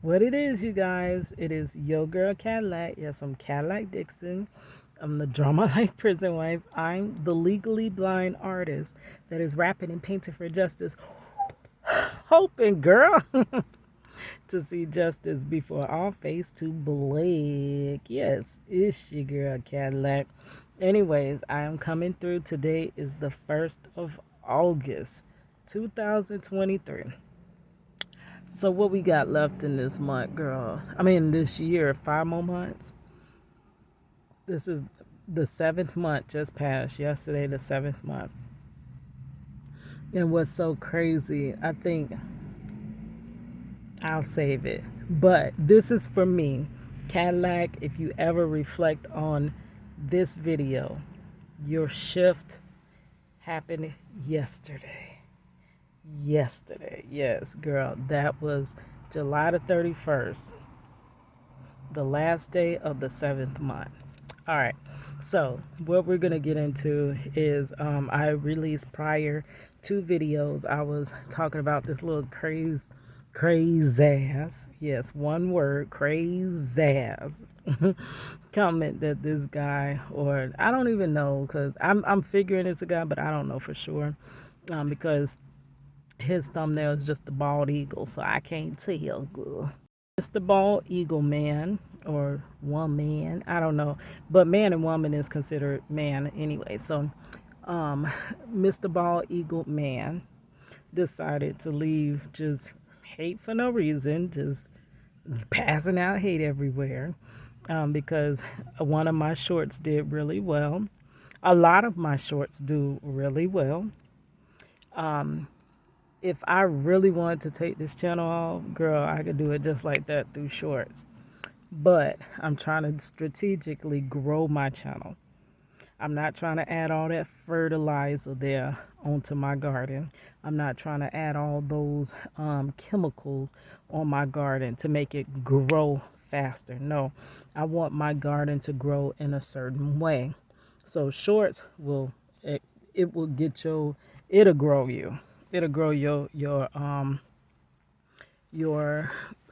What it is, you guys, it is Yo Girl Cadillac. Yes, I'm Cadillac Dixon. I'm the Drama Life Prison Wife. I'm the legally blind artist that is rapping and painting for justice. Hoping, girl, to see justice before all face to black. Yes, it's your girl Cadillac. Anyways, I am coming through. Today is the 1st of August, 2023. So what we got left in this month, girl? I mean, this year, 5 more months. This is the seventh month just passed yesterday, the seventh month. And what's so crazy, I think I'll save it. But this is for me. Cadillac, if you ever reflect on this video, your shift happened yesterday. Yesterday, yes, girl. That was July the 31st, the last day of the seventh month. All right. So what we're gonna get into is I released prior two videos. I was talking about this little crazy ass. Yes, one word, crazy ass. Comment that this guy, or I don't even know, because I'm figuring it's a guy, but I don't know for sure, because his thumbnail is just a bald eagle, so I can't tell, girl. It's the bald eagle man or woman, I don't know, but man and woman is considered man anyway. So, Mr. Bald Eagle Man decided to leave just hate for no reason, just passing out hate everywhere, because one of my shorts did really well. A lot of my shorts do really well. If I really wanted to take this channel off, girl, I could do it just like that through shorts. But I'm trying to strategically grow my channel. I'm not trying to add all that fertilizer there onto my garden. I'm not trying to add all those chemicals on my garden to make it grow faster. No, I want my garden to grow in a certain way. So shorts will, it will get your, it'll grow you. It'll grow your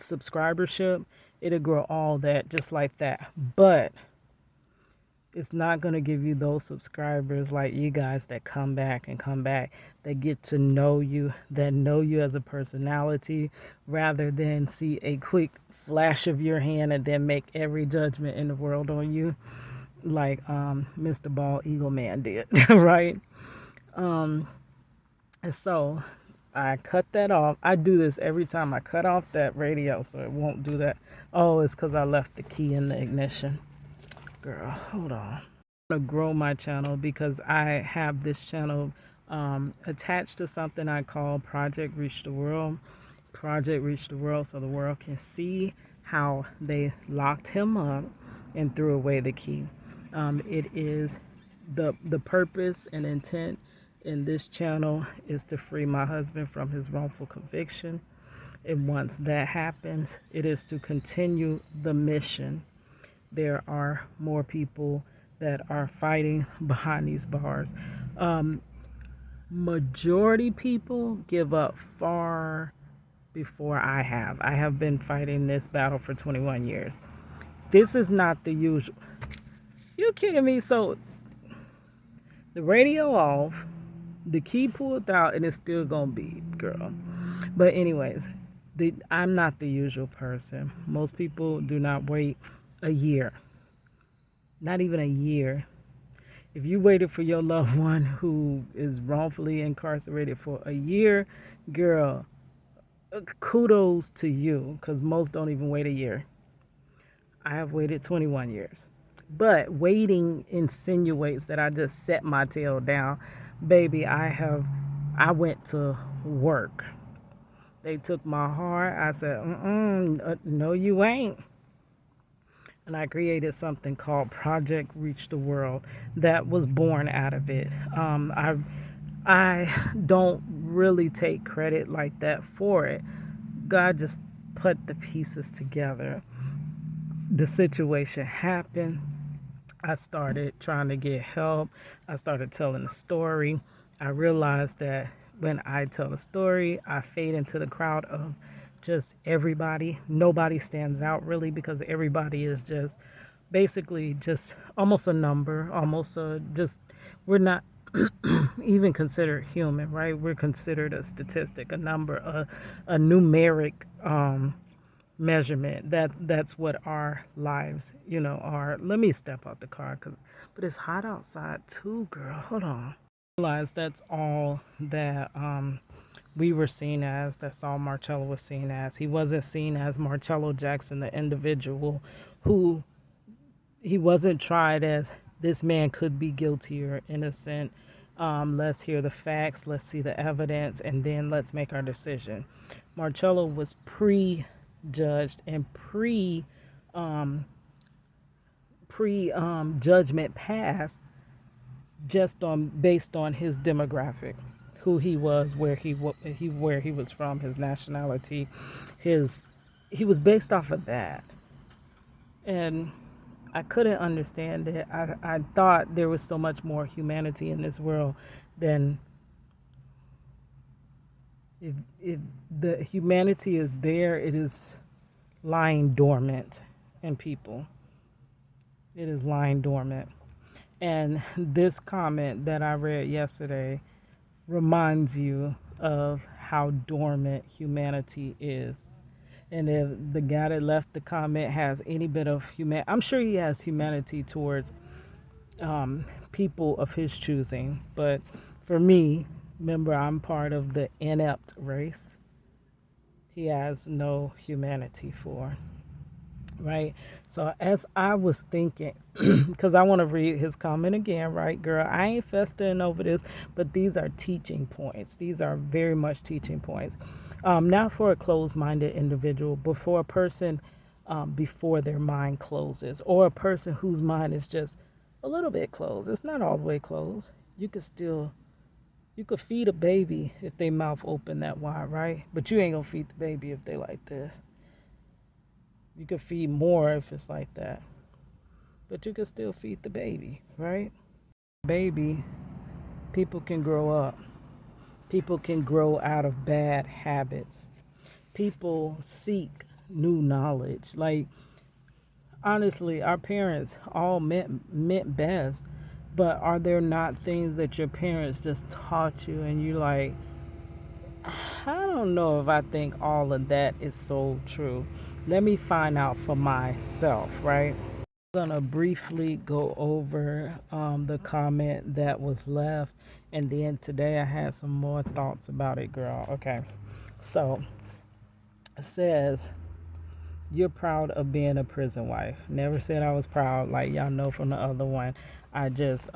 subscribership. It'll grow all that just like that. But it's not going to give you those subscribers like you guys that come back and come back, that get to know you, that know you as a personality, rather than see a quick flash of your hand and then make every judgment in the world on you, like Mr. Bald Eagle Man did, right? And so I cut that off. I do this every time. I cut off that radio so it won't do that. Oh, it's because I left the key in the ignition. Girl, hold on. I'm gonna grow my channel because I have this channel attached to something I call Project Reach the World. Project Reach the World, so the world can see how they locked him up and threw away the key. It is the purpose and intent in this channel is to free my husband from his wrongful conviction. And once that happens, it is to continue the mission. There are more people that are fighting behind these bars. Majority people give up far before I have. I have been fighting this battle for 21 years. This is not the usual. You kidding me? So the radio off, the key pulled out, and it's still gonna be, girl. But anyways, I'm not the usual person. Most people do not wait a year. Not even a year. If you waited for your loved one who is wrongfully incarcerated for a year, girl, kudos to you, because most don't even wait a year. I have waited 21 years. But waiting insinuates that I just set my tail down. Baby, I went to work. They took my heart. I said, no, you ain't. And I created something called Project Reach the World that was born out of it. I don't really take credit like that for it. God just put the pieces together. The situation happened. I started trying to get help. I started telling a story. I realized that when I tell a story, I fade into the crowd of just everybody. Nobody stands out really because everybody is just basically just almost a number, almost a just, we're not even considered human, right? We're considered a statistic, a number, a numeric measurement. That's what our lives, are. Let me step out the car, but it's hot outside too, girl. Hold on. Realize that's all that we were seen as. That's all Marcello was seen as. He wasn't seen as Marcello Jackson, the individual who he wasn't tried as. This man could be guilty or innocent. Let's hear the facts. Let's see the evidence, and then let's make our decision. Marcello was prejudged and judgment passed just based on his demographic, who he was, where he was from, his nationality, he was based off of that. And I couldn't understand it. I thought there was so much more humanity in this world than if the humanity is there, it is lying dormant in people. It is lying dormant. And this comment that I read yesterday reminds you of how dormant humanity is. And if the guy that left the comment has any bit of I'm sure he has humanity towards people of his choosing. But for me, remember, I'm part of the inept race. He has no humanity for. Right? So as I was thinking, because I want to read his comment again, right, girl? I ain't festering over this, but these are teaching points. These are very much teaching points. Not for a closed-minded individual, but for a person before their mind closes, or a person whose mind is just a little bit closed. It's not all the way closed. You could feed a baby if they mouth open that wide, right? But you ain't gonna feed the baby if they like this. You could feed more if it's like that. But you could still feed the baby, right? Baby, people can grow up. People can grow out of bad habits. People seek new knowledge. Like, honestly, our parents all meant best. But are there not things that your parents just taught you and you like, I don't know if I think all of that is so true. Let me find out for myself, right? I'm gonna briefly go over the comment that was left, and then today I had some more thoughts about it, girl. Okay, so it says, you're proud of being a prison wife. Never said I was proud, like y'all know from the other one. I just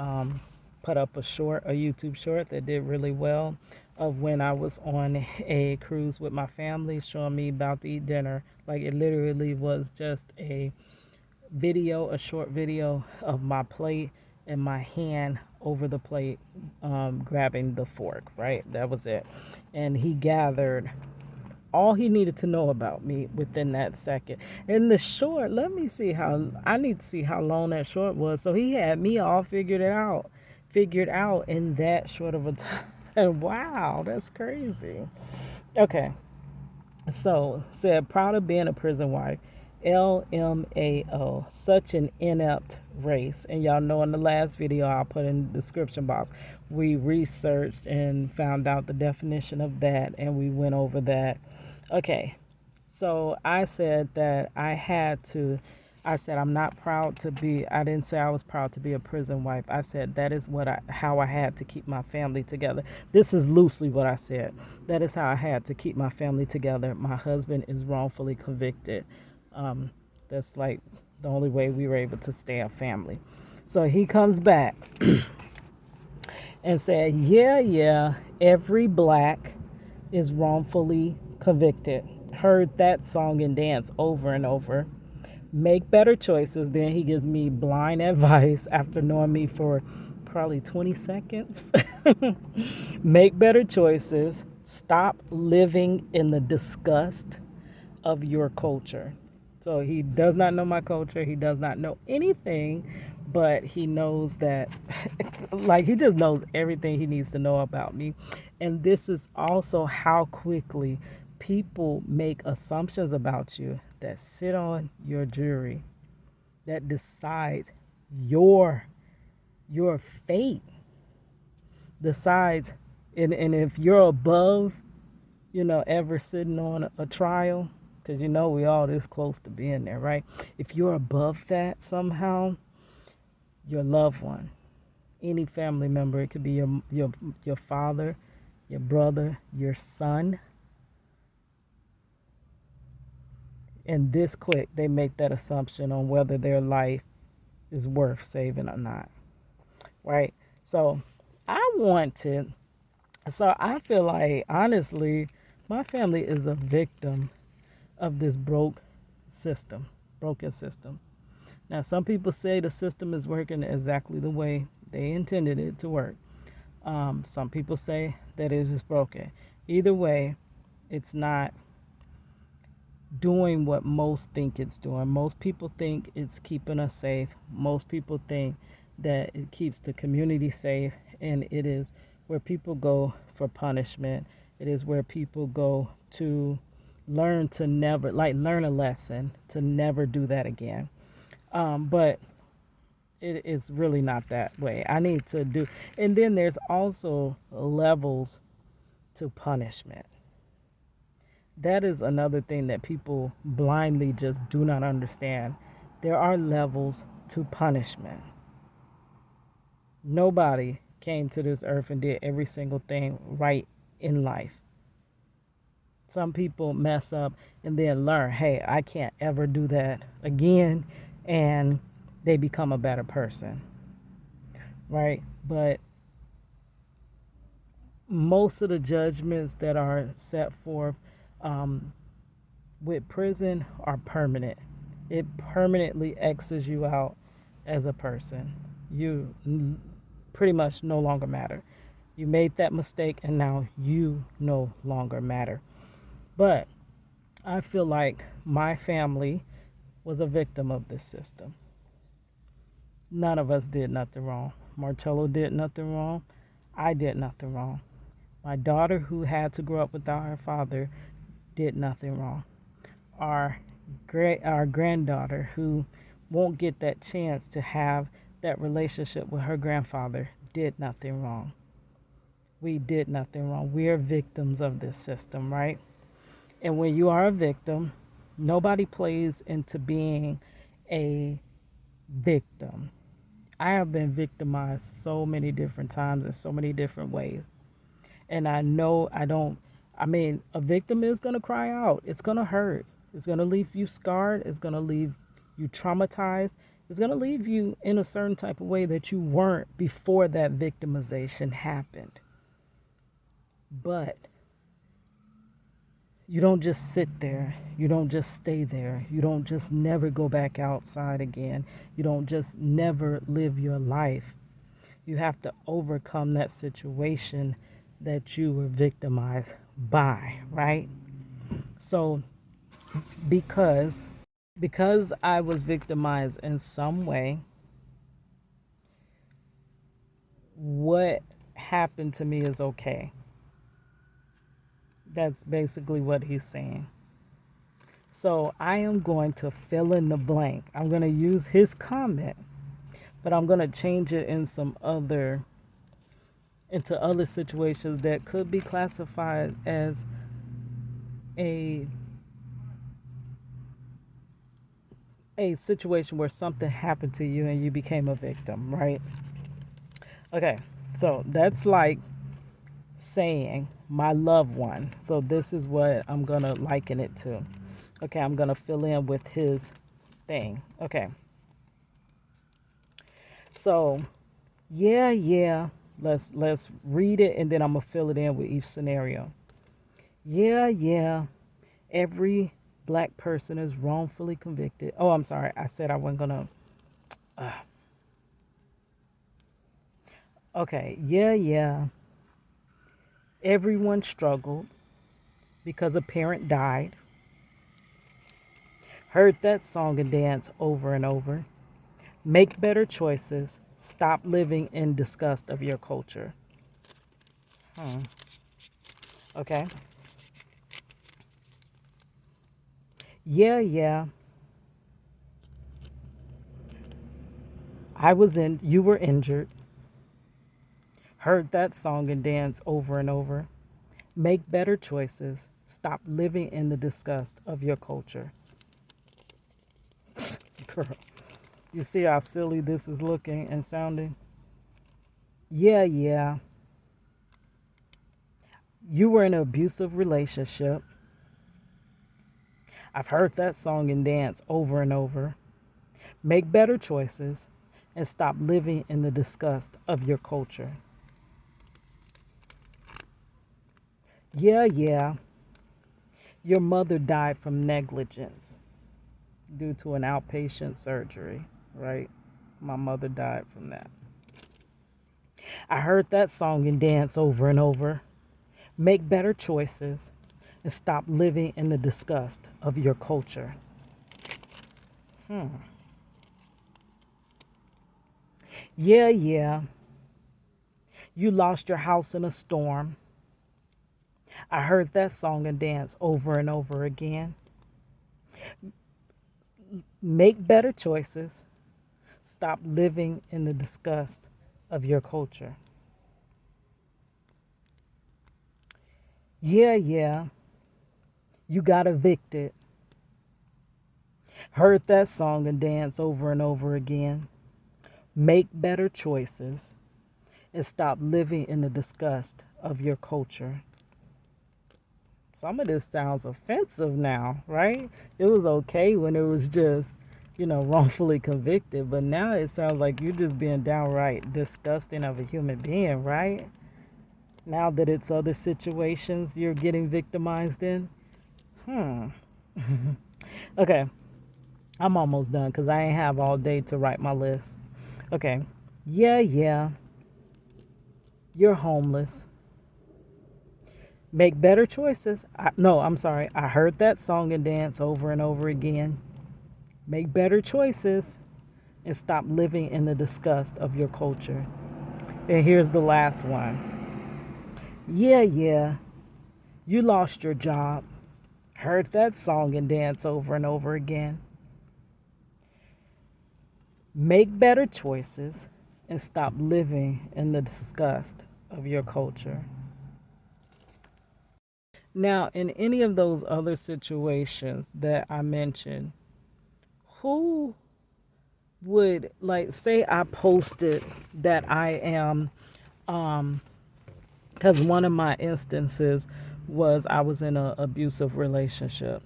put up a YouTube short that did really well of when I was on a cruise with my family, showing me about to eat dinner. Like, it literally was just a short video of my plate and my hand over the plate, grabbing the fork, right? That was it. And he gathered all he needed to know about me within that second. In the short, I need to see how long that short was. So he had me all figured out in that short of a time. And wow, that's crazy. Okay. So, said, proud of being a prison wife. LMAO, such an inept race. And y'all know in the last video I'll put in the description box, we researched and found out the definition of that, and we went over that. Okay, so I said that I'm not proud to be, I didn't say I was proud to be a prison wife. I said that is how I had to keep my family together. This is loosely what I said. That is how I had to keep my family together. My husband is wrongfully convicted. That's like the only way we were able to stay a family. So he comes back and said, yeah, every black is wrongfully convicted. Heard that song and dance over and over. Make better choices. Then he gives me blind advice after knowing me for probably 20 seconds. Make better choices. Stop living in the disgust of your culture. So he does not know my culture. He does not know anything, but he knows that, like, he just knows everything he needs to know about me. And this is also how quickly People make assumptions about you that sit on your jury, that decides your your fate, decides, and if you're above, ever sitting on a trial, because we all this close to being there, right? If you're above that somehow, your loved one, any family member, it could be your father, your brother, your son, and this quick they make that assumption on whether their life is worth saving or not, right? So I feel like, honestly, my family is a victim of this broken system. Now, some people say the system is working exactly the way they intended it to work. Some people say that it is broken. Either way, it's not doing what most think it's doing. Most people think it's keeping us safe. Most people think that it keeps the community safe, and it is where people go for punishment. It is where people go to learn to never, like, learn a lesson to never do that again. But it is really not that way. I need to do, and then there's also levels to punishment. That is another thing that people blindly just do not understand. There are levels to punishment. Nobody came to this earth and did every single thing right in life. Some people mess up and then learn, hey, I can't ever do that again, and they become a better person, right? But most of the judgments that are set forth with prison are permanent. It permanently X's you out as a person. You pretty much no longer matter. You made that mistake and now you no longer matter. But I feel like my family was a victim of this system. None of us did nothing wrong. Marcello did nothing wrong. I did nothing wrong. My daughter, who had to grow up without her father, did nothing wrong. Our granddaughter, who won't get that chance to have that relationship with her grandfather, did nothing wrong. We did nothing wrong. We are victims of this system, right? And when you are a victim, nobody plays into being a victim. I have been victimized so many different times in so many different ways. And I know a victim is going to cry out. It's going to hurt. It's going to leave you scarred. It's going to leave you traumatized. It's going to leave you in a certain type of way that you weren't before that victimization happened. But you don't just sit there. You don't just stay there. You don't just never go back outside again. You don't just never live your life. You have to overcome that situation that you were victimized by, right? So because I was victimized in some way, what happened to me is okay. That's basically what he's saying. So I am going to fill in the blank. I'm going to use his comment, but I'm going to change it into other situations that could be classified as a situation where something happened to you and you became a victim, right? Okay, so that's like saying my loved one. So this is what I'm going to liken it to. Okay, I'm going to fill in with his thing. Okay. So, yeah. Let's read it and then I'm going to fill it in with each scenario. Yeah. Every black person is wrongfully convicted. Oh, I'm sorry. I said I wasn't going to. Okay. Yeah. Everyone struggled because a parent died. Heard that song and dance over and over. Make better choices. Stop living in disgust of your culture. Okay. Yeah, yeah. You were injured. Heard that song and dance over and over. Make better choices. Stop living in the disgust of your culture. Girl, you see how silly this is looking and sounding? Yeah, yeah. You were in an abusive relationship. I've heard that song and dance over and over. Make better choices and stop living in the disgust of your culture. Yeah, yeah. Your mother died from negligence due to an outpatient surgery, right? My mother died from that. I heard that song and dance over and over. Make better choices and stop living in the disgust of your culture. Yeah, yeah. You lost your house in a storm. I heard that song and dance over and over again. Make better choices. Stop living in the disgust of your culture. Yeah, yeah. You got evicted. Heard that song and dance over and over again. Make better choices and stop living in the disgust of your culture. Some of this sounds offensive now, right? It was okay when it was just, wrongfully convicted, but now it sounds like you're just being downright disgusting of a human being, right? Now that it's other situations you're getting victimized in. Hmm. Okay, I'm almost done because I ain't have all day to write my list. Okay. Yeah, yeah. You're homeless. Make better choices. No, I'm sorry. I heard that song and dance over and over again. Make better choices and stop living in the disgust of your culture. And here's the last one. Yeah, yeah. You lost your job. Heard that song and dance over and over again. Make better choices and stop living in the disgust of your culture. Now, in any of those other situations that I mentioned, who would, like, say I posted that I am, because one of my instances was I was in an abusive relationship.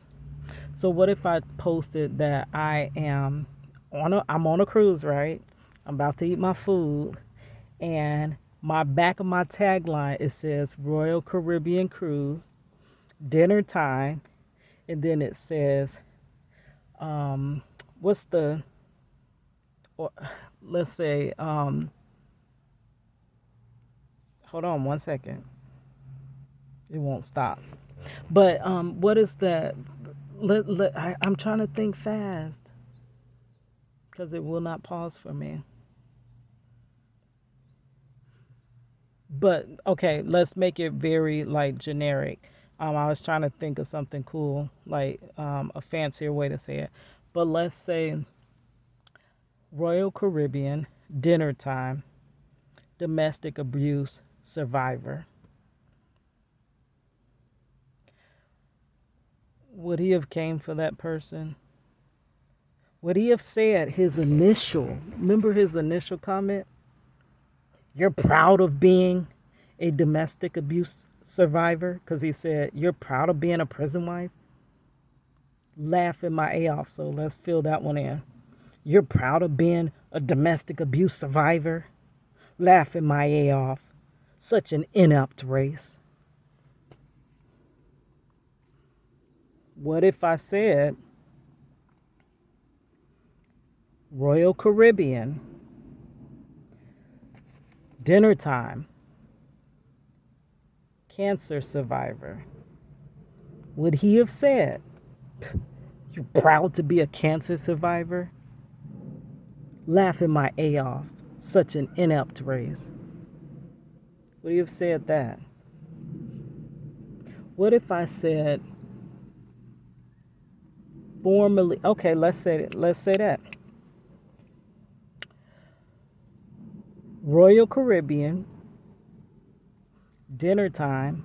So what if I posted that I'm on a cruise, right? I'm about to eat my food, and my back of my tagline, it says Royal Caribbean Cruise, dinner time, and then it says, um, what's the, or, let's say, hold on one second. It won't stop. But what is that? I'm trying to think fast because it will not pause for me. But okay, let's make it very like generic. I was trying to think of something cool, like a fancier way to say it. But let's say Royal Caribbean dinner time, domestic abuse survivor. Would he have came for that person? Would he have said his initial? Remember his initial comment? You're proud of being a domestic abuse survivor, because he said you're proud of being a prison wife. Laughing my A off, so let's fill that one in. You're proud of being a domestic abuse survivor. Laughing my A off. Such an inept race. What if I said Royal Caribbean dinner time cancer survivor? Would he have said, you proud to be a cancer survivor? Laughing my A off. Such an inept race. Would he have said that? What if I said, formally, okay, let's say that. Royal Caribbean, dinner time,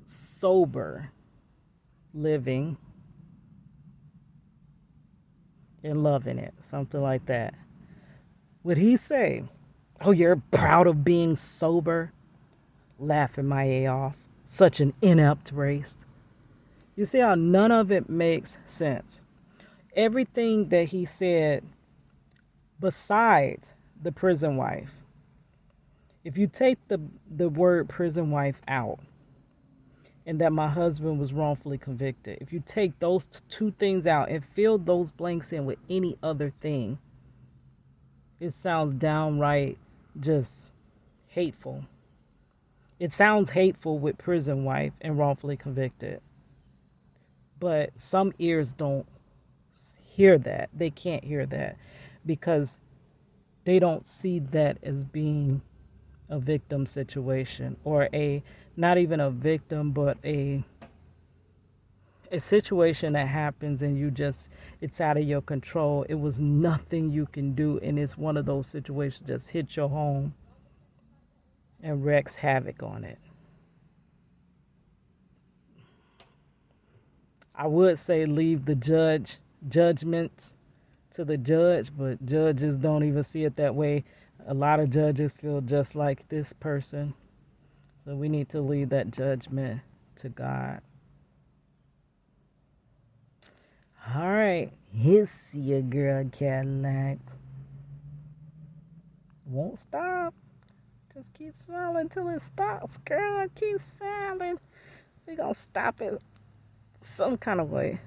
sober living and loving it, something like that. Would he say, "Oh, you're proud of being sober?" Laughing my A off. Such an inept race. You see how none of it makes sense. Everything that he said besides the prison wife, if you take the word prison wife out, and that my husband was wrongfully convicted, if you take those two things out and fill those blanks in with any other thing, it sounds downright just hateful. It sounds hateful with prison wife and wrongfully convicted. But some ears don't hear that. They can't hear that because they don't see that as being a victim situation, or a, not even a victim, but a situation that happens and you just, it's out of your control. It was nothing you can do, and it's one of those situations just hit your home and wreaks havoc on it. I would say leave the judgments to the judge, but judges don't even see it that way. A lot of judges feel just like this person. So we need to leave that judgment to God. All right, here's your girl Cadillac. Won't stop. Just keep smiling until it stops, girl. Keep smiling. We gonna stop it some kind of way.